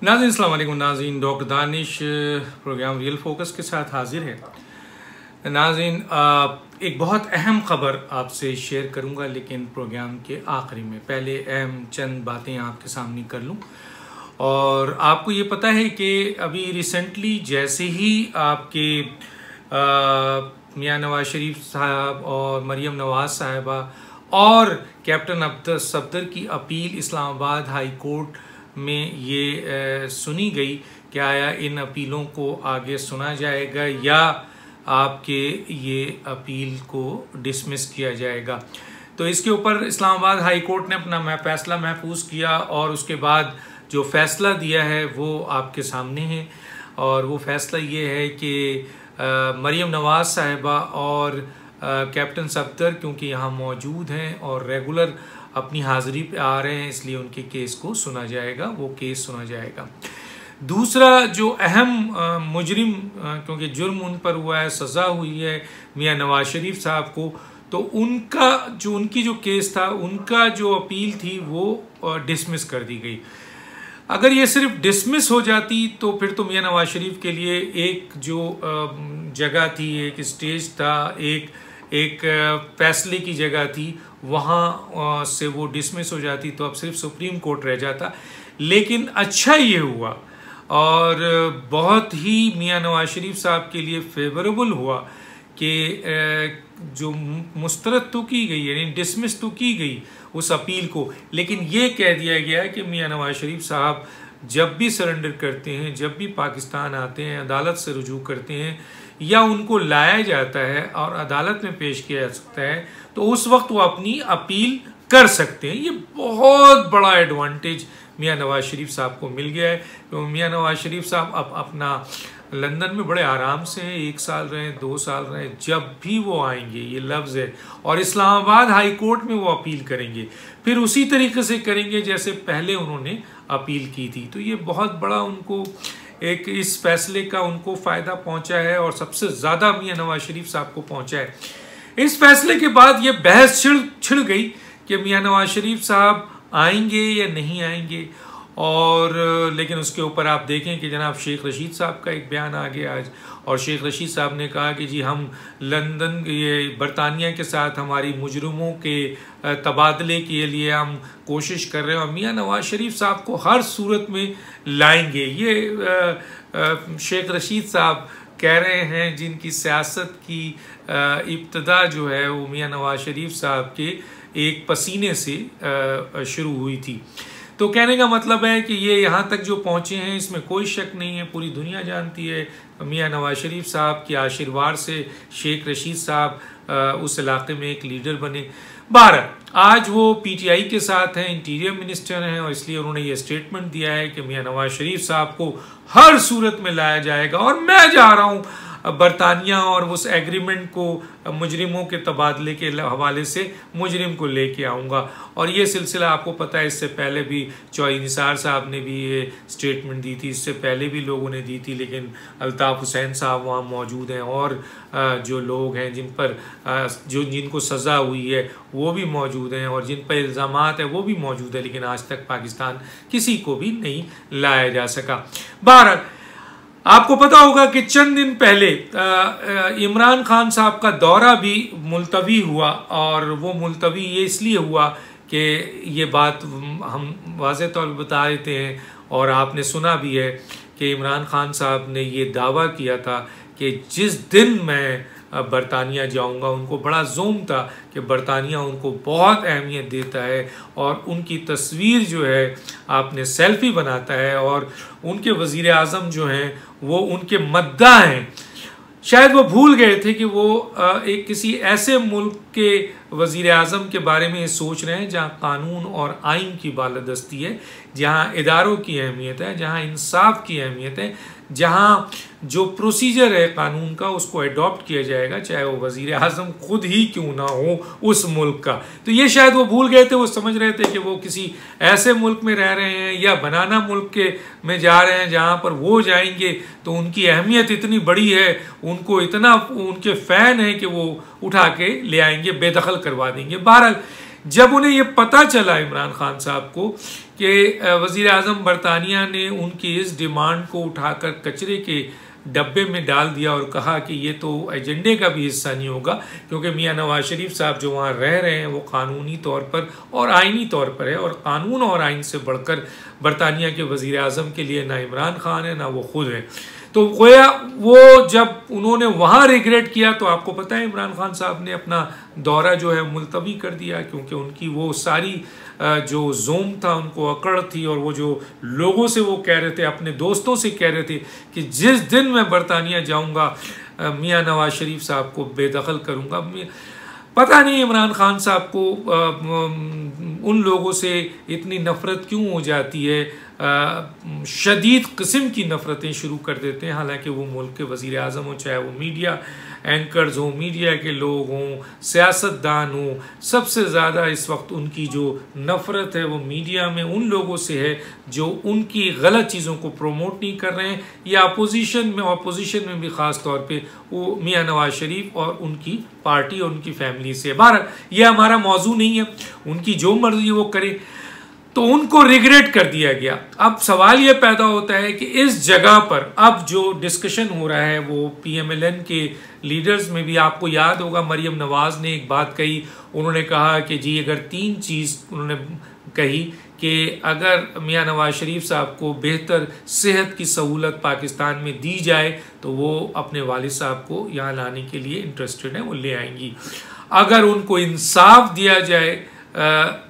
नाज़रीन अस्सलाम वालेकुम। नाज़रीन doctor Danish programme real focus के साथ हाजिर है। नाज़रीन एक बहुत अहम ख़बर आपसे शेयर करूंगा, लेकिन प्रोग्राम के आखिरी में पहले अहम चंद बातें आपके सामने कर लूं। और आपको ये पता है कि अभी रिसेंटली जैसे ही आपके मियां नवाज शरीफ साहब और मरियम नवाज साहिबा और कैप्टन अब्दुल सफदर की अपील इस्लामाबाद हाई कोर्ट में ये सुनी गई कि आया इन अपीलों को आगे सुना जाएगा या आपके ये अपील को डिसमिस किया जाएगा। तो इसके ऊपर इस्लामाबाद हाई कोर्ट ने अपना फैसला महफूज किया और उसके बाद जो फैसला दिया है वो आपके सामने है। और वो फैसला ये है कि मरियम नवाज साहिबा और कैप्टन सफदर क्योंकि यहाँ मौजूद हैं और रेगुलर अपनी हाज़िरी पे आ रहे हैं, इसलिए उनके केस को सुना जाएगा, वो केस सुना जाएगा। दूसरा जो अहम मुजरिम, क्योंकि जुर्म उन पर हुआ है, सज़ा हुई है मियां नवाज शरीफ साहब को, तो उनकी जो केस था, उनका जो अपील थी वो डिसमिस कर दी गई। अगर ये सिर्फ डिसमिस हो जाती तो फिर तो मियां नवाज शरीफ के लिए एक जो जगह थी, एक स्टेज था, एक फैसले की जगह थी, वहाँ से वो डिसमिस हो जाती तो अब सिर्फ सुप्रीम कोर्ट रह जाता। लेकिन अच्छा ये हुआ और बहुत ही मियां नवाज शरीफ साहब के लिए फेवरेबल हुआ कि जो मुस्तरद तो की गई, यानी डिसमिस तो की गई उस अपील को, लेकिन ये कह दिया गया कि मियां नवाज शरीफ साहब जब भी सरेंडर करते हैं, जब भी पाकिस्तान आते हैं, अदालत से रुजू करते हैं या उनको लाया जाता है और अदालत में पेश किया जा सकता है, तो उस वक्त वो अपनी अपील कर सकते हैं। ये बहुत बड़ा एडवांटेज मियां नवाज शरीफ साहब को मिल गया है। तो मियां नवाज शरीफ साहब अब अपना लंदन में बड़े आराम से हैं, 1 साल रहे, 2 साल रहे, जब भी वो आएंगे, ये लफ्ज़ है, और इस्लामाबाद हाई कोर्ट में वो अपील करेंगे, फिर उसी तरीके से करेंगे जैसे पहले उन्होंने अपील की थी। तो ये बहुत बड़ा उनको एक इस फैसले का उनको फ़ायदा पहुंचा है और सबसे ज़्यादा मियां नवाज शरीफ साहब को पहुंचा है। इस फैसले के बाद ये बहस छिड़ गई कि मियां नवाज शरीफ साहब आएंगे या नहीं आएंगे। और लेकिन उसके ऊपर आप देखें कि जनाब शेख रशीद साहब का एक बयान आ गया आज, और शेख रशीद साहब ने कहा कि जी हम लंदन, ये बरतानिया के साथ हमारी मुजरिमों के तबादले के लिए हम कोशिश कर रहे हैं और मियां नवाज शरीफ साहब को हर सूरत में लाएंगे। ये शेख रशीद साहब कह रहे हैं जिनकी सियासत की इब्तदा जो है वो मियां नवाज शरीफ साहब के एक पसीने से शुरू हुई थी। तो कहने का मतलब है कि ये यहाँ तक जो पहुँचे हैं इसमें कोई शक नहीं है, पूरी दुनिया जानती है मियां नवाज शरीफ साहब के आशीर्वाद से शेख रशीद साहब उस इलाके में एक लीडर बने। 12 आज वो पीटीआई के साथ हैं, इंटीरियर मिनिस्टर हैं, और इसलिए उन्होंने ये स्टेटमेंट दिया है कि मियां नवाज शरीफ साहब को हर सूरत में लाया जाएगा और मैं जा रहा हूँ बरतानिया और उस एग्रीमेंट को मुजरिमों के तबादले के हवाले से मुजरिम को लेके आऊँगा। और ये सिलसिला आपको पता है, इससे पहले भी चौधरी निसार साहब ने भी ये स्टेटमेंट दी थी, इससे पहले भी लोगों ने दी थी, लेकिन अल्ताफ़ हुसैन साहब वहाँ मौजूद हैं और जो लोग हैं जिनको सज़ा हुई है वो भी मौजूद हैं और जिन पर इल्ज़ामात है वो भी मौजूद है, लेकिन आज तक पाकिस्तान किसी को भी नहीं लाया जा सका। बहरहाल आपको पता होगा कि चंद दिन पहले इमरान खान साहब का दौरा भी मुलतवी हुआ, और वो मुलतवी ये इसलिए हुआ कि ये बात हम वाज़ेह तौर पर बता देते हैं और आपने सुना भी है कि इमरान खान साहब ने ये दावा किया था कि जिस दिन मैं बरतानिया जाऊंगा, उनको बड़ा ज़ूम था कि बरतानिया उनको बहुत अहमियत देता है और उनकी तस्वीर जो है आपने सेल्फी बनाता है और उनके वज़ीर आज़म जो हैं वो उनके मद्दा हैं। शायद वो भूल गए थे कि वो एक किसी ऐसे मुल्क के वज़ीर आज़म के बारे में सोच रहे हैं जहाँ कानून और आइन की बालादस्ती है, जहाँ इदारों की अहमियत है, जहाँ इंसाफ की अहमियत है, जहाँ जो प्रोसीजर है कानून का उसको अडॉप्ट किया जाएगा, चाहे वो वज़ीर आज़म खुद ही क्यों ना हो उस मुल्क का। तो ये शायद वो भूल गए थे, वो समझ रहे थे कि वो किसी ऐसे मुल्क में रह रहे हैं या बनाना मुल्क में जा रहे हैं जहाँ पर वो जाएंगे तो उनकी अहमियत इतनी बड़ी है, उनको इतना उनके फ़ैन है कि वो उठा के ले आएंगे, बेदखल करवा देंगे। बहरहाल जब उन्हें ये पता चला इमरान खान साहब को कि वज़ीर आज़म बरतानिया ने उनकी इस डिमांड को उठाकर कचरे के डब्बे में डाल दिया और कहा कि ये तो एजेंडे का भी हिस्सा नहीं होगा, क्योंकि मियां नवाज शरीफ साहब जो वहाँ रह रहे हैं वो कानूनी तौर पर और आइनी तौर पर है, और कानून और आइन से बढ़कर बरतानिया के वज़ीर आज़म के लिए ना इमरान खान है ना वो खुद है। तो गोया वो जब उन्होंने वहाँ रिग्रेट किया तो आपको पता है इमरान खान साहब ने अपना दौरा जो है मुलतवी कर दिया, क्योंकि उनकी वो सारी जो जोम था, उनको अकड़ थी, और वो जो लोगों से वो कह रहे थे, अपने दोस्तों से कह रहे थे कि जिस दिन मैं बरतानिया जाऊंगा मियां नवाज शरीफ साहब को बेदखल करूंगा। पता नहीं इमरान खान साहब को उन लोगों से इतनी नफ़रत क्यों हो जाती है, शदीद किस्म की नफ़रतें शुरू कर देते हैं। हालांकि वो मुल्क के वज़ीर आज़म हो, चाहे वो मीडिया एंकर्स हों, मीडिया के लोग हों, सियासतदान हों, सबसे ज़्यादा इस वक्त उनकी जो नफ़रत है वो मीडिया में उन लोगों से है जो उनकी गलत चीज़ों को प्रमोट नहीं कर रहे हैं, या अपोजिशन में भी ख़ास तौर पे वो मियां नवाज शरीफ और उनकी पार्टी और उनकी फैमिली से। बहरहाल ये हमारा मौजू नहीं है, उनकी जो मर्जी वो करे। तो उनको रिग्रेट कर दिया गया। अब सवाल ये पैदा होता है कि इस जगह पर अब जो डिस्कशन हो रहा है वो PMLN के लीडर्स में भी, आपको याद होगा मरियम नवाज ने एक बात कही, उन्होंने कहा कि जी अगर 3 चीज़ उन्होंने कही कि अगर मियां नवाज शरीफ साहब को बेहतर सेहत की सहूलत पाकिस्तान में दी जाए तो वो अपने वालिद साहब को यहाँ लाने के लिए इंटरेस्टेड हैं, वो ले आएंगी। अगर उनको इंसाफ दिया जाए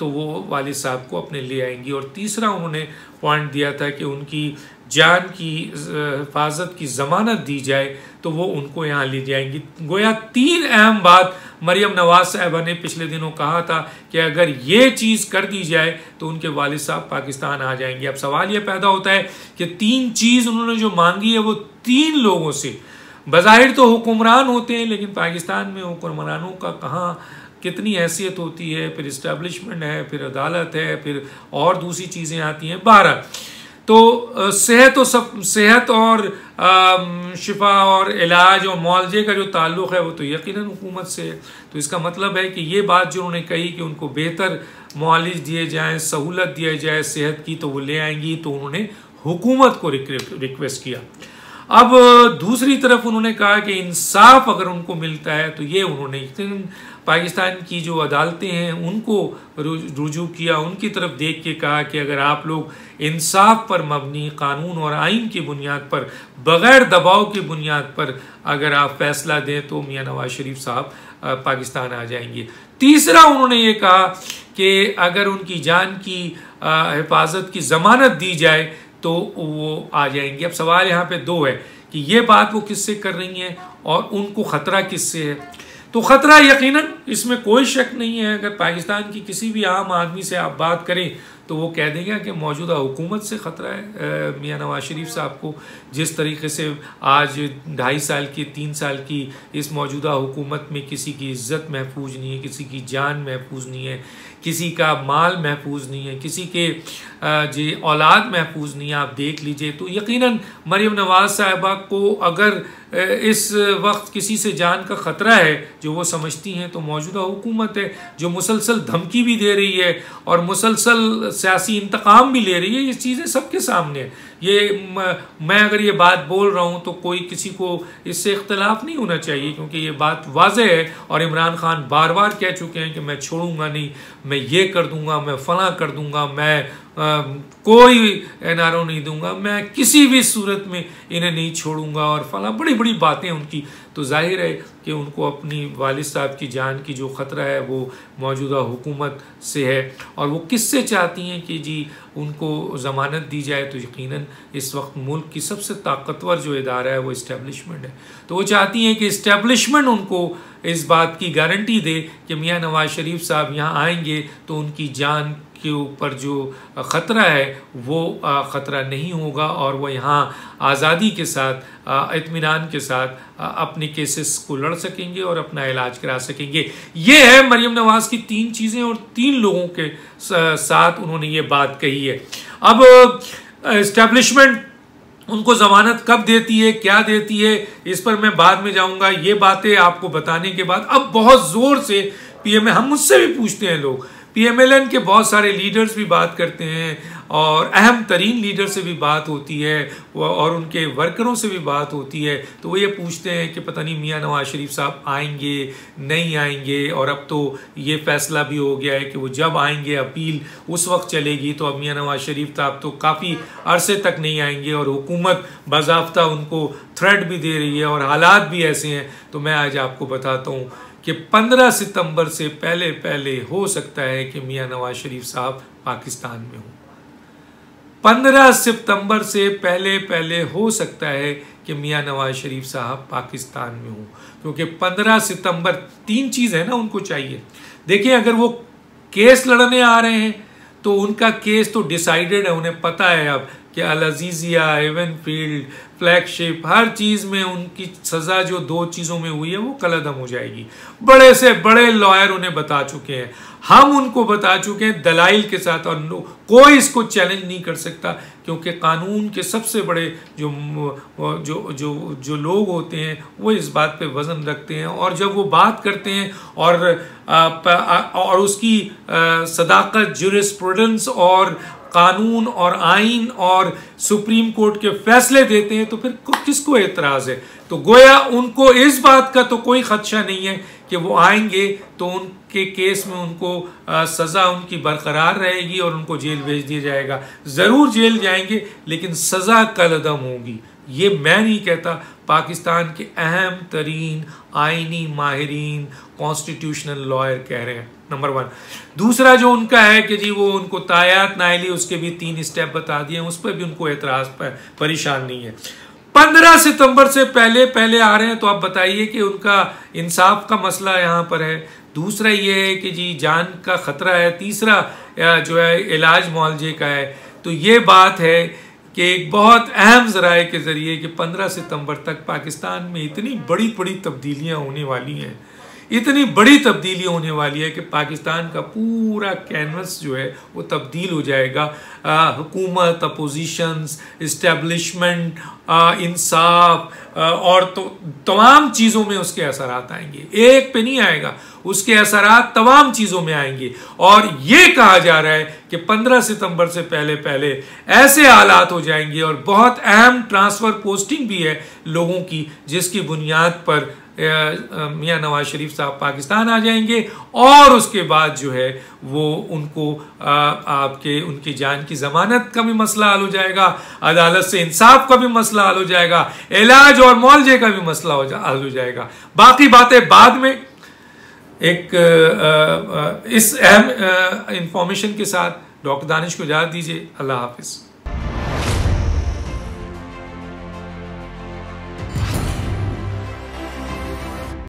तो वो वालिद साहब को अपने ले आएंगी। और तीसरा उन्होंने पॉइंट दिया था कि उनकी जान की हिफाजत की ज़मानत दी जाए तो वो उनको यहाँ ले जाएंगी। गोया 3 अहम बात मरियम नवाज साहबा ने पिछले दिनों कहा था कि अगर ये चीज़ कर दी जाए तो उनके वालिद साहब पाकिस्तान आ जाएंगे। अब सवाल ये पैदा होता है कि 3 चीज़ उन्होंने जो मांगी है वो 3 लोगों से, बज़ाहिर तो हुक्मरान होते हैं, लेकिन पाकिस्तान में हुक्मरानों का कहाँ कितनी हैसियत होती है, फिर इस्टेब्लिशमेंट है, फिर अदालत है, फिर और दूसरी चीज़ें आती हैं। 12 तो सेहत और शिफा और इलाज और मुआवजे का जो ताल्लुक़ है वो तो यकीनन हुकूमत से है। तो इसका मतलब है कि ये बात जो उन्होंने कही कि उनको बेहतर मुआवजे दिए जाएँ, सहूलत दिया जाए सेहत की, तो वो ले आएंगी। तो उन्होंने हुकूमत को रिक्वेस्ट किया। अब दूसरी तरफ उन्होंने कहा कि इंसाफ अगर उनको मिलता है तो ये उन्होंने पाकिस्तान की जो अदालतें हैं उनको रुजू किया, उनकी तरफ देख के कहा कि अगर आप लोग इंसाफ पर मबनी, कानून और आइन की बुनियाद पर, बग़ैर दबाव की बुनियाद पर अगर आप फैसला दें तो मियां नवाज शरीफ साहब पाकिस्तान आ जाएंगे। तीसरा उन्होंने ये कहा कि अगर उनकी जान की हिफाजत की ज़मानत दी जाए तो वो आ जाएंगे। अब सवाल यहाँ पे 2 है कि ये बात वो किससे कर रही हैं और उनको ख़तरा किससे है। तो ख़तरा यकीनन इसमें कोई शक नहीं है, अगर पाकिस्तान की किसी भी आम आदमी से आप बात करें तो वो कह देगा कि मौजूदा हुकूमत से ख़तरा है मियां नवाज शरीफ साहब को। जिस तरीके से आज 2.5 साल की 3 साल की इस मौजूदा हुकूमत में किसी की इज़्ज़त महफूज नहीं है, किसी की जान महफूज नहीं है, किसी का माल महफूज नहीं है, किसी के जी औलाद महफूज नहीं है, आप देख लीजिए। तो यकीनन मरियम नवाज साहिबा को अगर इस वक्त किसी से जान का ख़तरा है जो वो समझती हैं तो मौजूदा हुकूमत है, जो मुसलसल धमकी भी दे रही है और मुसलसल सियासी इंतकाम भी ले रही है। ये चीज़ें सबके सामने है। ये मैं अगर ये बात बोल रहा हूँ तो कोई किसी को इससे इख्तलाफ नहीं होना चाहिए, क्योंकि ये बात वाज़ेह है। और इमरान खान बार बार कह चुके हैं कि मैं छोड़ूंगा नहीं, मैं ये कर दूंगा, मैं फलां कर दूंगा, मैं कोई NRO नहीं दूंगा, मैं किसी भी सूरत में इन्हें नहीं छोड़ूंगा और फलां बड़ी बड़ी बातें उनकी। तो जाहिर है कि उनको अपनी वालिद साहब की जान की जो ख़तरा है वो मौजूदा हुकूमत से है। और वो किससे चाहती हैं कि जी उनको ज़मानत दी जाए, तो यकीनन इस वक्त मुल्क की सबसे ताकतवर जो इदारा है वो इस्टेब्लिशमेंट है। तो वो चाहती हैं कि इस्टेब्लिशमेंट उनको इस बात की गारंटी दे कि मियां नवाज शरीफ साहब यहाँ आएंगे तो उनकी जान के ऊपर जो ख़तरा है वो ख़तरा नहीं होगा और वो यहाँ आज़ादी के साथ, इत्मीनान के साथ अपने केसेस को लड़ सकेंगे और अपना इलाज करा सकेंगे। ये है मरियम नवाज की 3 चीज़ें और 3 लोगों के साथ उन्होंने ये बात कही है। अब इस्टेब्लिशमेंट उनको ज़मानत कब देती है, क्या देती है, इस पर मैं बाद में जाऊंगा। ये बातें आपको बताने के बाद अब बहुत ज़ोर से PM हम मुझसे भी पूछते हैं लोग PMLN के बहुत सारे लीडर्स भी बात करते हैं और अहम तरीन लीडर से भी बात होती है और उनके वर्करों से भी बात होती है, तो वो ये पूछते हैं कि पता नहीं मियां नवाज शरीफ साहब आएंगे नहीं आएंगे। और अब तो ये फैसला भी हो गया है कि वो जब आएंगे अपील उस वक्त चलेगी, तो अब मियां नवाज शरीफ साहब तो काफ़ी अरसे तक नहीं आएंगे और हुकूमत बाज़ाब्ता उनको थ्रेट भी दे रही है और हालात भी ऐसे हैं। तो मैं आज आपको बताता हूँ कि 15 सितंबर से पहले पहले हो सकता है कि मियां नवाज शरीफ साहब पाकिस्तान में हो। 15 सितंबर से पहले पहले हो सकता है कि मियां नवाज शरीफ साहब पाकिस्तान में हो, क्योंकि 15 सितंबर 3 चीज़ है ना उनको चाहिए। देखिए, अगर वो केस लड़ने आ रहे हैं तो उनका केस तो डिसाइडेड है, उन्हें पता है अब कि अल अजीज़िया, एवनफील्ड, फ्लैगशिप, हर चीज़ में उनकी सज़ा जो 2 चीज़ों में हुई है वो कलअदम हो जाएगी। बड़े से बड़े लॉयर उन्हें बता चुके हैं, हम उनको बता चुके हैं दलाइल के साथ, और कोई इसको चैलेंज नहीं कर सकता, क्योंकि कानून के सबसे बड़े जो जो जो जो लोग होते हैं वो इस बात पे वज़न रखते हैं, और जब वो बात करते हैं और उसकी सदाकत, ज्यूरिस्प्रूडेंस और कानून और आइन और सुप्रीम कोर्ट के फैसले देते हैं, तो फिर किसको एतराज़ है। तो गोया उनको इस बात का तो कोई खदशा नहीं है कि वो आएंगे तो उनके केस में उनको सज़ा उनकी बरकरार रहेगी और उनको जेल भेज दिया जाएगा। ज़रूर जेल जाएंगे, लेकिन सज़ा कलअदम होगी। ये मैं नहीं कहता, पाकिस्तान के अहम तरीन आइनी माहिरीन, कॉन्स्टिट्यूशनल लॉयर कह रहे हैं। नंबर 1। दूसरा जो उनका है कि जी वो उनको तायात नाइली, उसके भी 3 स्टेप बता दिए, उस पर भी उनको एतराज़ परेशान नहीं है। 15 सितंबर से पहले पहले आ रहे हैं, तो आप बताइए कि उनका इंसाफ का मसला यहाँ पर है। दूसरा ये है कि जी जान का खतरा है। तीसरा जो है इलाज मुआवजे का है। तो ये बात है कि एक बहुत अहम ज़राए के ज़रिए कि 15 सितंबर तक पाकिस्तान में इतनी बड़ी बड़ी तब्दीलियाँ होने वाली हैं, इतनी बड़ी तब्दीली होने वाली है कि पाकिस्तान का पूरा कैनवस जो है वो तब्दील हो जाएगा। हुकूमत, अपोजिशंस, इस्टेब्लिशमेंट, इंसाफ और तो तमाम चीज़ों में उसके असरात आएंगे। एक पे नहीं आएगा, उसके असरात तमाम चीज़ों में आएंगे। और ये कहा जा रहा है कि 15 सितंबर से पहले पहले ऐसे हालात हो जाएंगे और बहुत अहम ट्रांसफ़र पोस्टिंग भी है लोगों की, जिसकी बुनियाद पर मियां नवाज शरीफ साहब पाकिस्तान आ जाएंगे और उसके बाद जो है वो उनको उनकी जान की ज़मानत का भी मसला हल हो जाएगा, अदालत से इंसाफ का भी मसला हल हो जाएगा, इलाज और मुआवजे का भी मसला हल हो जाएगा। बाकी बातें बाद में। इस अहम इंफॉर्मेशन के साथ डॉक्टर दानिश को इजाज़त दीजिए। अल्लाह हाफिज़।